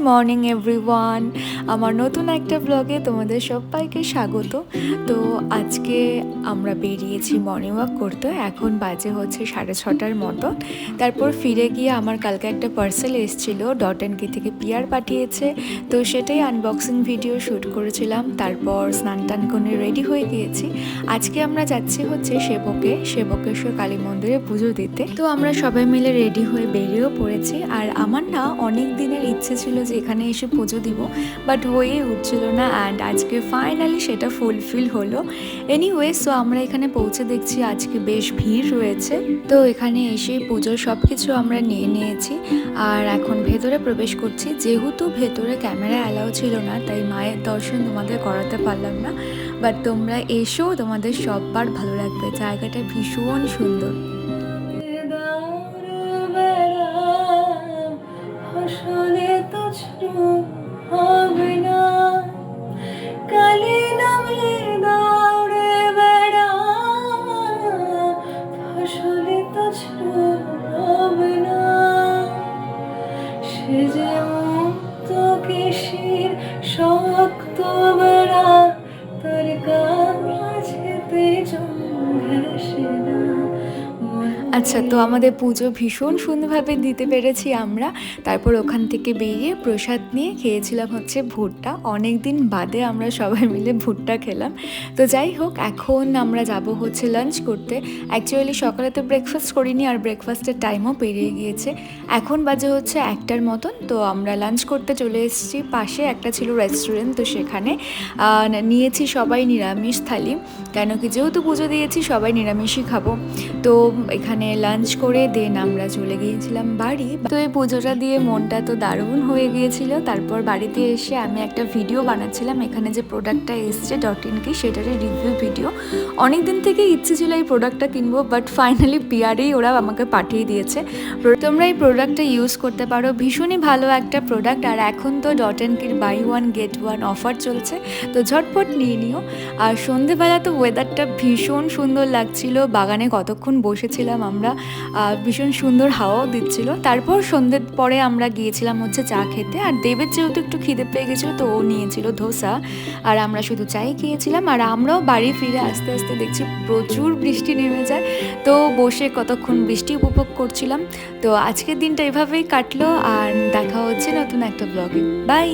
Morning everyone, আমার নতুন একটা ব্লগে তোমাদের সবাইকে স্বাগত। তো আজকে আমরা বেরিয়েছি মর্নিং ওয়াক করতে। এখন বাজে হচ্ছে 6:30টার মতো। তারপর ফিরে গিয়ে আমার কালকে একটা পার্সেল এসেছিলো, ডট&কি থেকে পিয়ার পাঠিয়েছে, তো সেটাই আনবক্সিং ভিডিও শ্যুট করেছিলাম। তারপর স্নান টান করে রেডি হয়ে গিয়েছি। আজকে আমরা যাচ্ছি হচ্ছে সেবকেশ্বর কালী মন্দিরে পুজো দিতে। তো আমরা সবাই মিলে রেডি হয়ে বেরিয়েও পড়েছি। আর আমার না অনেক দিনের ইচ্ছে ছিল যে এখানে এসে পুজো দিব, বাট হয়ে উঠছিল না, অ্যান্ড আজকে ফাইনালি সেটা ফুলফিল হলো। এনিওয়ে, সো আমরা এখানে পৌঁছে দেখছি আজকে বেশ ভিড় রয়েছে। তো এখানে এসে পুজোর সব কিছু আমরা নিয়ে নিয়েছি, আর এখন ভেতরে প্রবেশ করছি। যেহেতু ভেতরে ক্যামেরা অ্যালাউ ছিল না, তাই মায়ের দর্শন তোমাদের করাতে পারলাম না, বাট তোমরা এসো, তোমাদের সববার ভালো লাগবে। জায়গাটা ভীষণ সুন্দর। শক্ত বেড়া তোর কাছেতে ঘেসে না। আচ্ছা, তো আমাদের পুজো ভীষণ সুন্দরভাবে দিতে পেরেছি আমরা। তারপর ওখান থেকে বেরিয়ে প্রসাদ নিয়ে খেয়েছিলাম হচ্ছে ভুট্টা। অনেক দিন বাদে আমরা সবাই মিলে ভুট্টা খেলাম। তো যাই হোক, এখন আমরা যাব হচ্ছে লাঞ্চ করতে। অ্যাকচুয়ালি সকালে তো ব্রেকফাস্ট করিনি, আর ব্রেকফাস্টের টাইমও পেরিয়ে গিয়েছে। এখন বাজে হচ্ছে 1টার মতন। তো আমরা লাঞ্চ করতে চলে এসেছি। পাশে একটা ছিল রেস্টুরেন্ট, তো সেখানে নিয়েছি সবাই নিরামিষ থালি, কেন কি যেহেতু পুজো দিয়েছি সবাই নিরামিষই খাবো। তো এখানে লাঞ্চ করে দেন আমরা চলে গিয়েছিলাম বাড়ি। তো এই পুজোটা দিয়ে মনটা তো দারুণ হয়ে গিয়েছিল। তারপর বাড়িতে এসে আমি একটা ভিডিও বানাচ্ছিলাম। এখানে যে প্রোডাক্টটা এসছে ডট&কি, সেটারই রিভিউ ভিডিও। অনেক দিন থেকে ইচ্ছে ছিল এই প্রোডাক্টটা কিনবো, বাট ফাইনালি পিয়ারেই ওরা আমাকে পাঠিয়ে দিয়েছে। তোমরা এই প্রোডাক্টটা ইউজ করতে পারো, ভীষণই ভালো একটা প্রোডাক্ট। আর এখন তো ডট&কির বাই 1 get 1 অফার চলছে, তো ঝটপট নিয়ে নিও। আর সন্ধেবেলা তো ওয়েদারটা ভীষণ সুন্দর লাগছিল। বাগানে কতক্ষণ বসেছিলাম আমরা, ভীষণ সুন্দর হাওয়াও দিচ্ছিল। তারপর সন্ধ্যের পরে আমরা গিয়েছিলাম হচ্ছে চা খেতে। আর দেবের যেহেতু একটু খিদে পেয়ে গেছিলো, তো ও নিয়েছিল ধোসা, আর আমরা শুধু চাই খেয়েছিলাম। আর আমরাও বাড়ি ফিরে আস্তে আস্তে দেখছি প্রচুর বৃষ্টি নেমে যায়, তো বসে কতক্ষণ বৃষ্টি উপভোগ করছিলাম। তো আজকের দিনটা এভাবেই কাটলো, আর দেখা হচ্ছে নতুন একটা ব্লগে। বাই।